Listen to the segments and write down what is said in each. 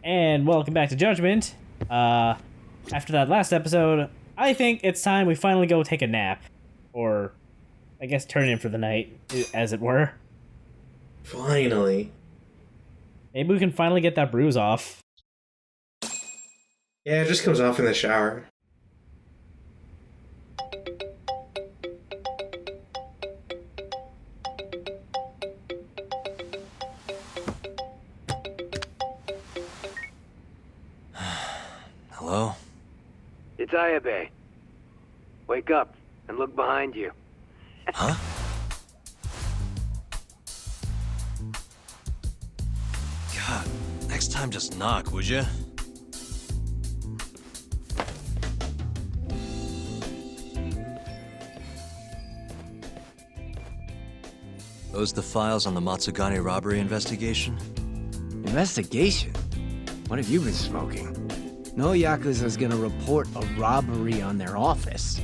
And welcome back to Judgment. After that last episode, I think it's time we finally go take a nap. Or, I guess turn in for the night, as it were. Finally. Maybe we can finally get that bruise off. Yeah, it just comes off in the shower. Hello? It's Ayabe. Wake up and look behind you. Huh? God, next time just knock, would you? Those the files on the Matsugane robbery investigation? Investigation? What have you been smoking? No Yakuza's gonna report a robbery on their office.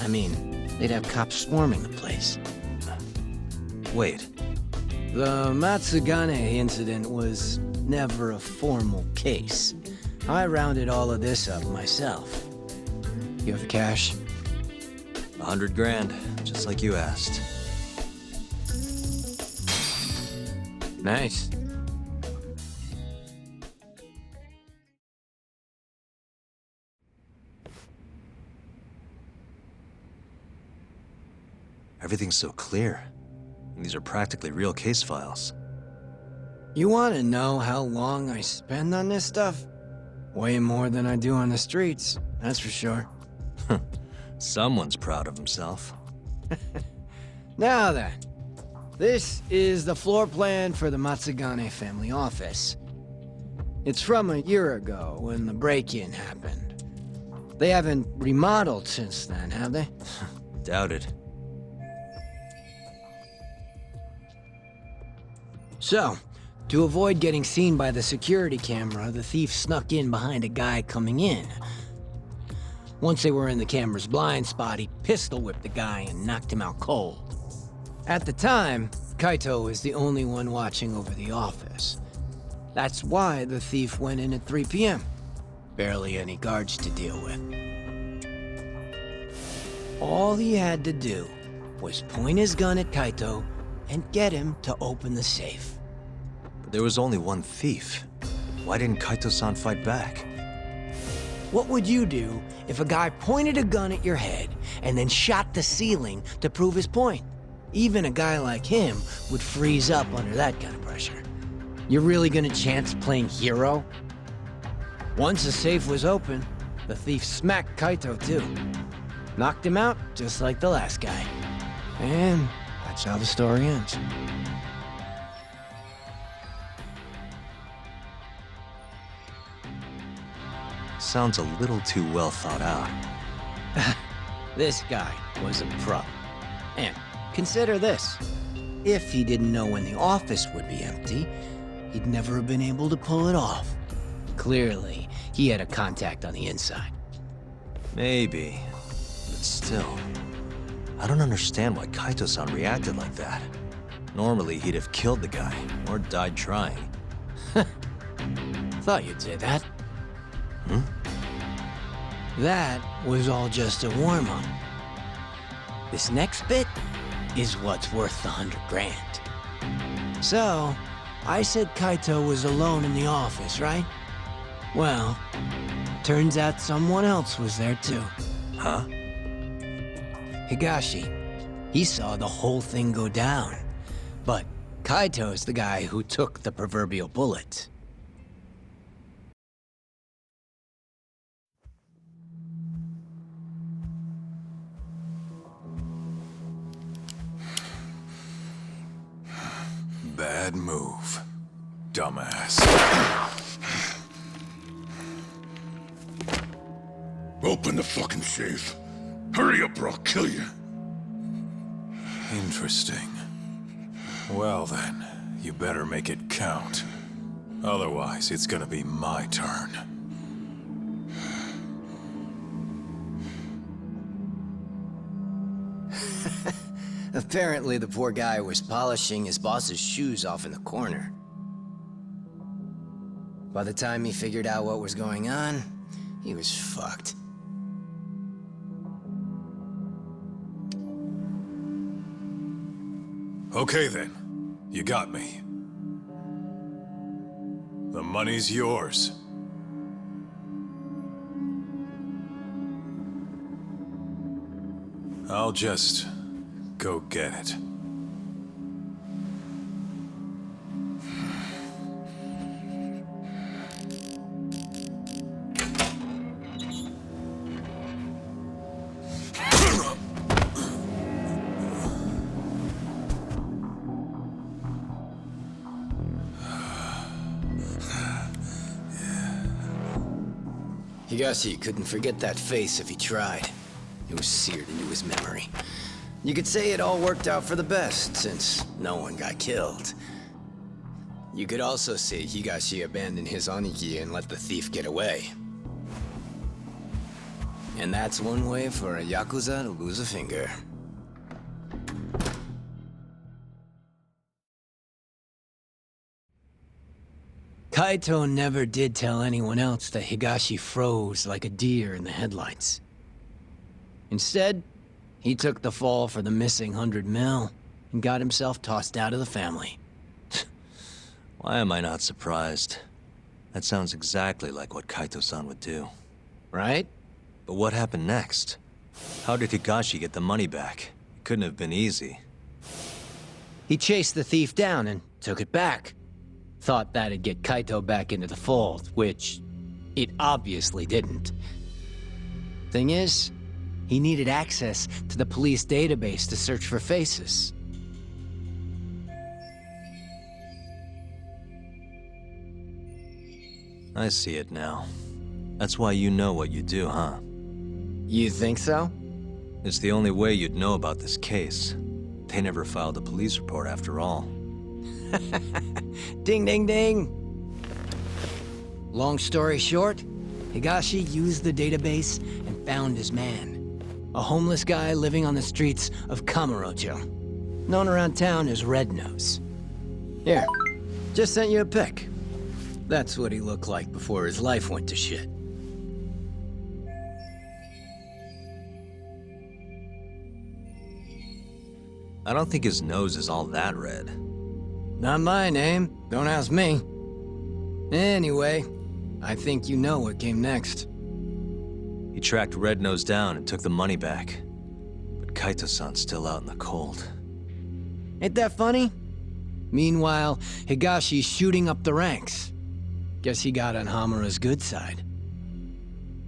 I mean, they'd have cops swarming the place. Wait, The Matsugane incident was never a formal case. I rounded all of this up myself. You have the cash? 100 grand, just like you asked. Nice. Everything's so clear. These are practically real case files. You want to know how long I spend on this stuff? Way more than I do on the streets, that's for sure. Someone's proud of himself. Now then, this is the floor plan for the Matsugane family office. It's from a year ago when the break-in happened. They haven't remodeled since then, have they? Doubted. So, to avoid getting seen by the security camera, the thief snuck in behind a guy coming in. Once they were in the camera's blind spot, he pistol-whipped the guy and knocked him out cold. At the time, Kaito was the only one watching over the office. That's why the thief went in at 3 p.m. Barely any guards to deal with. All he had to do was point his gun at Kaito and get him to open the safe. But there was only one thief. Why didn't Kaito-san fight back? What would you do if a guy pointed a gun at your head and then shot the ceiling to prove his point? Even a guy like him would freeze up under that kind of pressure. You're really gonna chance playing hero? Once the safe was open, the thief smacked Kaito too. Knocked him out just like the last guy. And that's how the story ends. Sounds a little too well thought out. This guy was a pro. And consider this. If he didn't know when the office would be empty, he'd never have been able to pull it off. Clearly, he had a contact on the inside. Maybe, but still. I don't understand why Kaito-san reacted like that. Normally, he'd have killed the guy, or died trying. Thought you'd say that. Hmm? That was all just a warm-up. This next bit is what's worth the 100 grand. So, I said Kaito was alone in the office, right? Well, turns out someone else was there too. Huh? Higashi. He saw the whole thing go down. But Kaito's the guy who took the proverbial bullet. Bad move, dumbass. Open the fucking safe. Hurry up or I'll kill you. Interesting. Well then, you better make it count. Otherwise, it's gonna be my turn. Apparently the poor guy was polishing his boss's shoes off in the corner. By the time he figured out what was going on, he was fucked. Okay then. You got me. The money's yours. I'll just go get it. Higashi couldn't forget that face if he tried. It was seared into his memory. You could say it all worked out for the best, since no one got killed. You could also say Higashi abandoned his Aniki and let the thief get away. And that's one way for a Yakuza to lose a finger. Kaito never did tell anyone else that Higashi froze like a deer in the headlights. Instead, he took the fall for the missing 100 mil and got himself tossed out of the family. Why am I not surprised? That sounds exactly like what Kaito-san would do. Right? But what happened next? How did Higashi get the money back? It couldn't have been easy. He chased the thief down and took it back. Thought that'd get Kaito back into the fold, which it obviously didn't. Thing is, he needed access to the police database to search for faces. I see it now. That's why you know what you do, huh? You think so? It's the only way you'd know about this case. They never filed a police report after all. Ding, ding, ding. Long story short, Higashi used the database and found his man. A homeless guy living on the streets of Kamurocho, known around town as Red Nose. Here, just sent you a pic. That's what he looked like before his life went to shit. I don't think his nose is all that red. Not my name. Don't ask me. Anyway, I think you know what came next. He tracked Red Nose down and took the money back. But Kaito-san's still out in the cold. Ain't that funny? Meanwhile, Higashi's shooting up the ranks. Guess he got on Hamura's good side.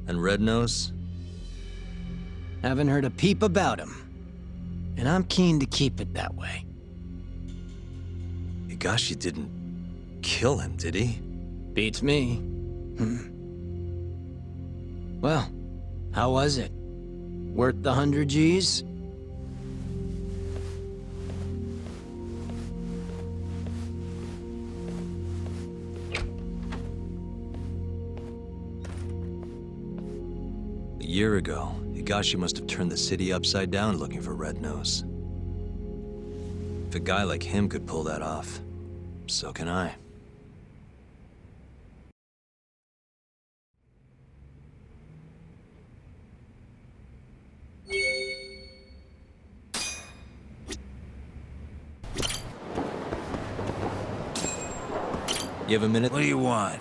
And Red Nose? Haven't heard a peep about him. And I'm keen to keep it that way. Higashi didn't kill him, did he? Beats me. Well, how was it? Worth the 100 G's? A year ago, Higashi must have turned the city upside down looking for Red Nose. If a guy like him could pull that off, so can I. You have a minute? What do you want?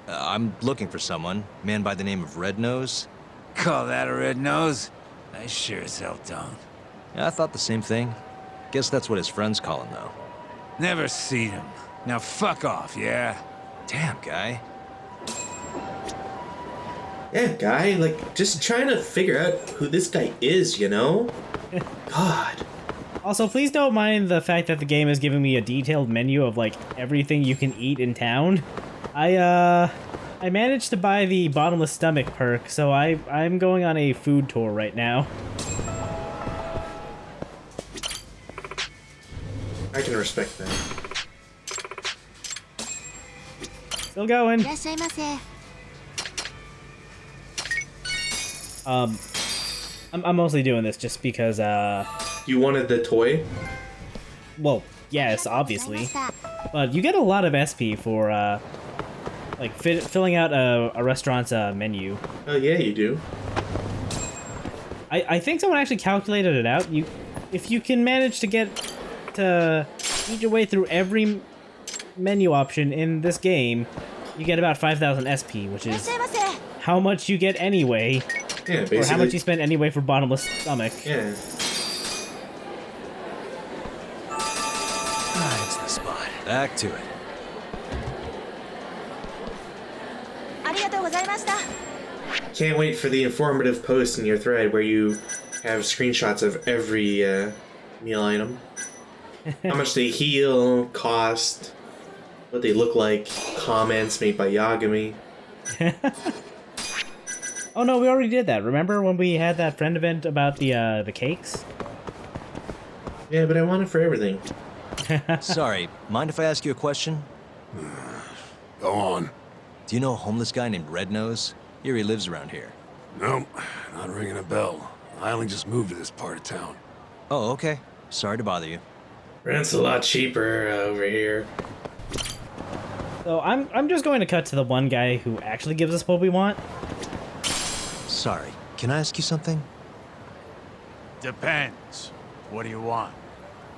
I'm looking for someone. Man by the name of Red Nose. Call that a red nose? I sure as hell don't. Yeah, I thought the same thing. Guess that's what his friends call him, though. Never seen him. Now fuck off, yeah? Damn, guy. Yeah, guy, like, just trying to figure out who this guy is, you know? God. Also, please don't mind the fact that the game is giving me a detailed menu of, like, everything you can eat in town. I managed to buy the bottomless stomach perk, so I'm going on a food tour right now. I can respect that. Still going. I'm mostly doing this just because, You wanted the toy? well, yes, obviously. But you get a lot of SP for like filling out a restaurant's menu. Oh yeah, you do. I think someone actually calculated it out. If you can manage to get to eat your way through every menu option in this game, you get about 5,000 SP, which is how much you get anyway. Yeah, basically. Or how much you spend anyway for bottomless stomach. Yeah. That's the spot. Back to it. Can't wait for the informative post in your thread where you have screenshots of every meal item. How much they heal, cost, what they look like, comments made by Yagami. Oh no, we already did that. Remember when we had that friend event about the cakes? Yeah, but I want it for everything. Sorry, mind if I ask you a question? Go on. Do you know a homeless guy named Red Nose? Here he lives around here. No, not ringing a bell. I only just moved to this part of town. Oh, okay. Sorry to bother you. Rent's a lot cheaper over here. So I'm just going to cut to the one guy who actually gives us what we want. Sorry, can I ask you something? Depends. What do you want?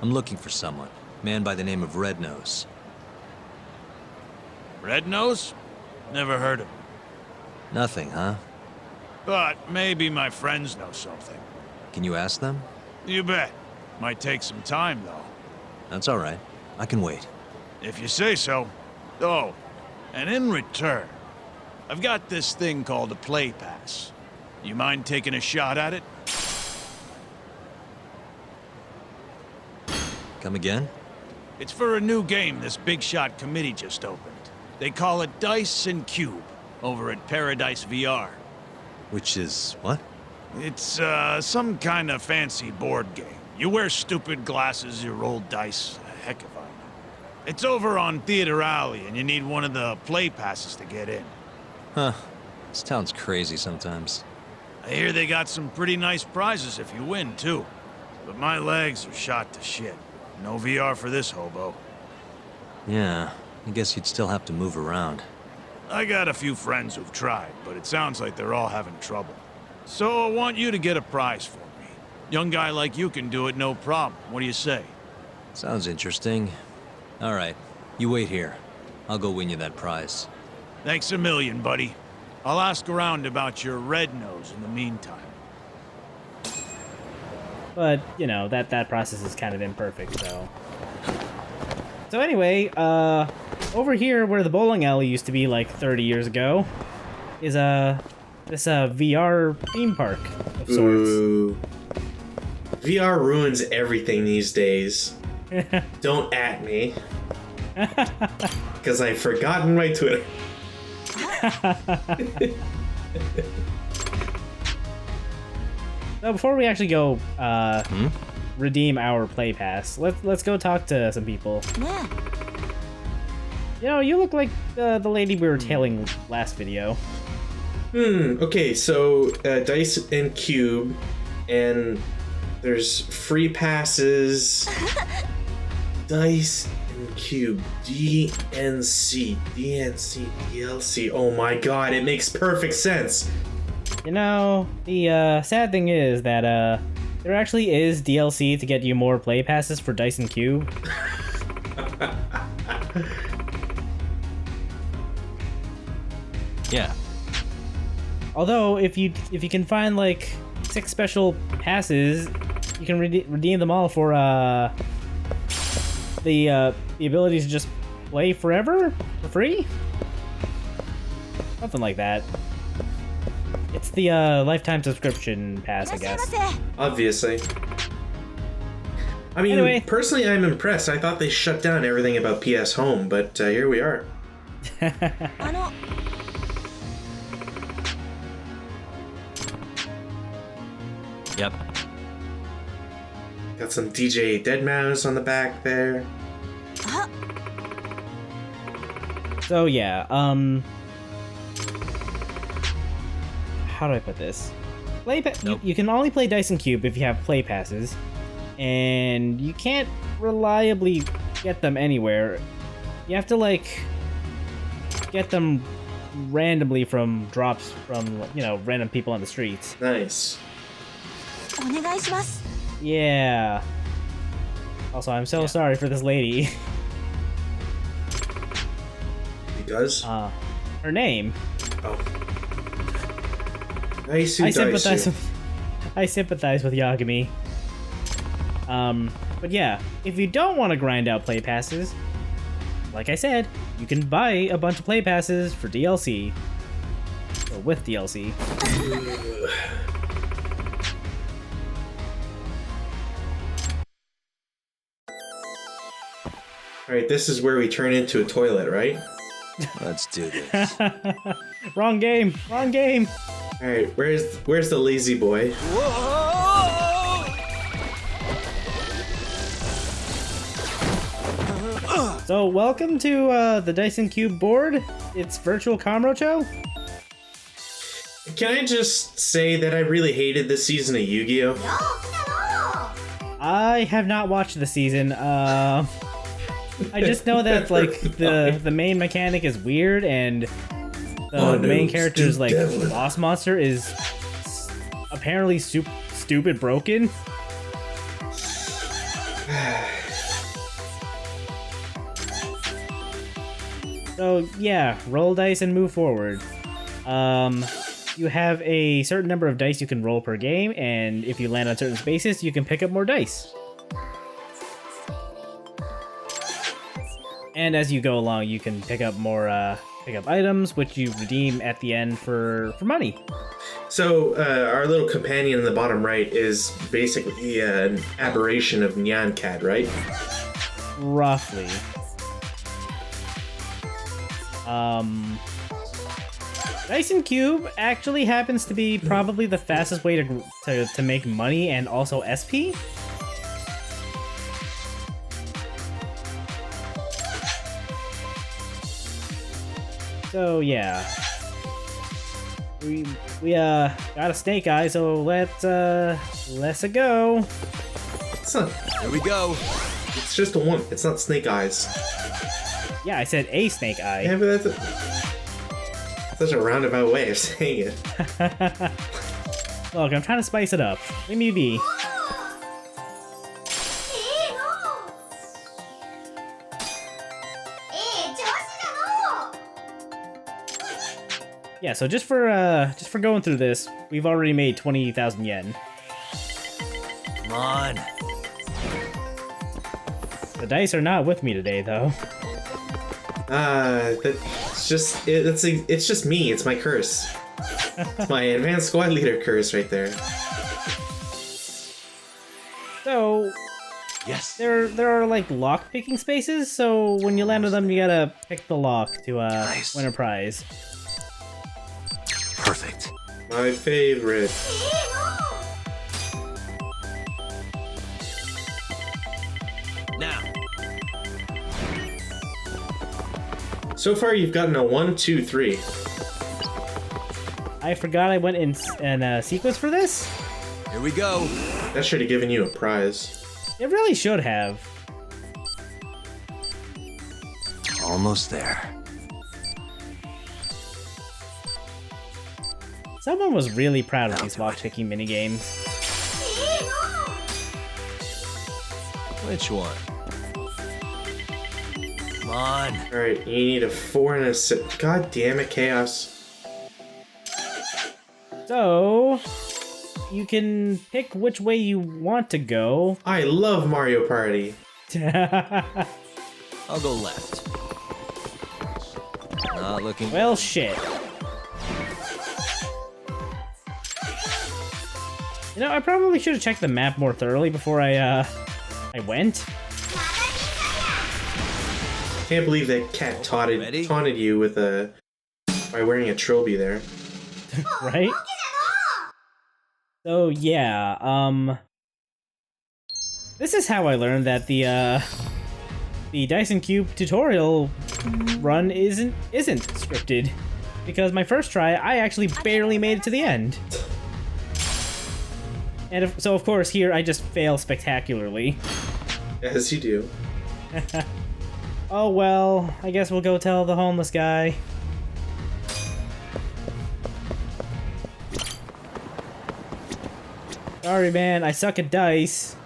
I'm looking for someone. Man by the name of Red Nose. Red Nose? Never heard of him. Nothing, huh? But maybe my friends know something. Can you ask them? You bet. Might take some time, though. That's all right. I can wait. If you say so. Oh, and in return, I've got this thing called a play pass. You mind taking a shot at it? Come again? It's for a new game this big shot committee just opened. They call it Dice and Cube, over at Paradise VR. Which is what? It's, some kind of fancy board game. You wear stupid glasses, you roll dice. Heck if I know. It's over on Theater Alley, and you need one of the play passes to get in. Huh. This town's crazy sometimes. I hear they got some pretty nice prizes if you win, too. But my legs are shot to shit. No VR for this hobo. Yeah, I guess you'd still have to move around. I got a few friends who've tried, but it sounds like they're all having trouble. So I want you to get a prize for me. Young guy like you can do it no problem. What do you say? Sounds interesting. All right, you wait here. I'll go win you that prize. Thanks a million, buddy. I'll ask around about your Red Nose in the meantime. But, you know, that process is kind of imperfect, so... So anyway, over here where the bowling alley used to be like 30 years ago is this VR theme park of sorts. Ooh. VR ruins everything these days. Don't at me. Because I've forgotten my Twitter. So before we actually go redeem our play pass, let's go talk to some people. Yeah. You know, you look like the lady we were tailing last video. Okay, so Dice and Cube, and there's free passes. Dice and Cube, DNC, DLC. Oh my god, it makes perfect sense. You know, the sad thing is that there actually is DLC to get you more play passes for Dice and Cube. Yeah. Although, if you can find like 6 special passes, you can redeem them all for the ability to just play forever for free. Something like that. It's the lifetime subscription pass, I guess. Obviously. I mean, Anyway. personally, I'm impressed. I thought they shut down everything about PS Home, but here we are. Yep. Got some DJ Deadmau5 on the back there. So yeah, how do I put this? Nope. You can only play Dice and Cube if you have play passes, and you can't reliably get them anywhere. You have to like get them randomly from drops from, you know, random people on the streets. Nice. Yeah. Also, I'm so sorry for this lady. Because? Her name. Oh. I sympathize with Yagami. But yeah, if you don't want to grind out play passes, like I said, you can buy a bunch of play passes for DLC. Or with DLC. Alright, this is where we turn into a toilet, right? Let's do this. Wrong game! Wrong game! Alright, where's the lazy boy? So, welcome to the Dyson Cube board. It's Virtual Kamurocho. Can I just say that I really hated this season of Yu-Gi-Oh? I have not watched the season. I just know that like the main mechanic is weird, and the main character's like boss monster is apparently stupid broken. So yeah, roll dice and move forward. You have a certain number of dice you can roll per game, and if you land on certain spaces, you can pick up more dice. And as you go along, you can pick up more items, which you redeem at the end for money. So our little companion in the bottom right is basically an aberration of Nyan Cat, right? Roughly. Dyson Cube actually happens to be probably the fastest way to make money and also SP. So yeah, we got a snake eye, so let's go. It's not. Here we go. It's just a one. It's not snake eyes. Yeah, I said a snake eye. Yeah, but that's such a roundabout way of saying it. Look, I'm trying to spice it up. Leave me be. Yeah, so just for going through this, we've already made 20,000 yen. Come on. The dice are not with me today, though. That's just it's just me. It's my curse. It's my advanced squad leader curse right there. So Yes. there are like lock picking spaces, so when you land on them, you gotta pick the lock to Nice. win a prize. Perfect. My favorite. Now. So far, you've gotten a 1, 2, 3. I forgot I went in sequence for this. Here we go. That should have given you a prize. It really should have. Almost there. Someone was really proud of I'll these do lock it. picking minigames. Which one? Come on. Alright, you need a 4 and a 6. God damn it, Chaos. So you can pick which way you want to go. I love Mario Party. I'll go left. Not looking. Well, shit. You know, I probably should have checked the map more thoroughly before I went. Can't believe that cat taunted you with by wearing a trilby there. Right? So yeah, this is how I learned that the Dyson Cube tutorial run isn't scripted, because my first try I actually barely made it to the end. And so of course here I just fail spectacularly. As you do. Oh well, I guess we'll go tell the homeless guy. Sorry, man. I suck at dice.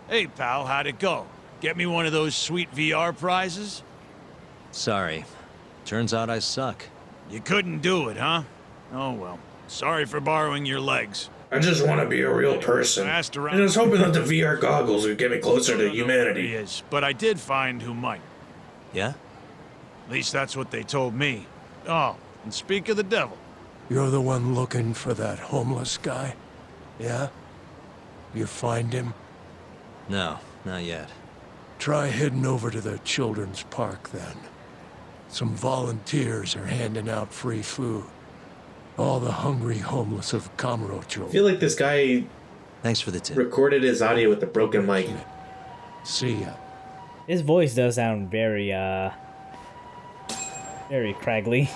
Hey, pal, how'd it go? Get me one of those sweet VR prizes? Sorry. Turns out I suck. You couldn't do it, huh? Oh, well. Sorry for borrowing your legs. I just want to be a real person. I asked around. And I was hoping that the VR goggles would get me closer to He humanity. is, but I did find who might. Yeah? At least that's what they told me. Oh, and speak of the devil. You're the one looking for that homeless guy? Yeah? You find him? No, not yet. Try heading over to the children's park then. Some volunteers are handing out free food. All the hungry homeless of I Kamurocho. feel like this guy Thanks for the tip. recorded his audio with a broken mic. See ya. His voice does sound very, very craggly.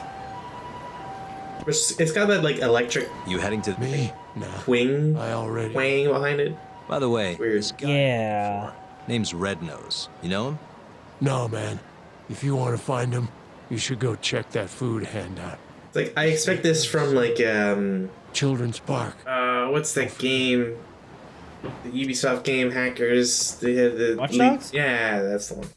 It's got that, like, electric You heading to... Me? Nah. twang I already... behind it. By the way, Weird. this guy Yeah. name's Red Nose. You know him? No, man. If you want to find him, you should go check that food handout. It's like, I expect this from, like, Children's Park. what's that game? The Ubisoft game, Hackers. They have the Watch Dogs? Yeah, that's the one.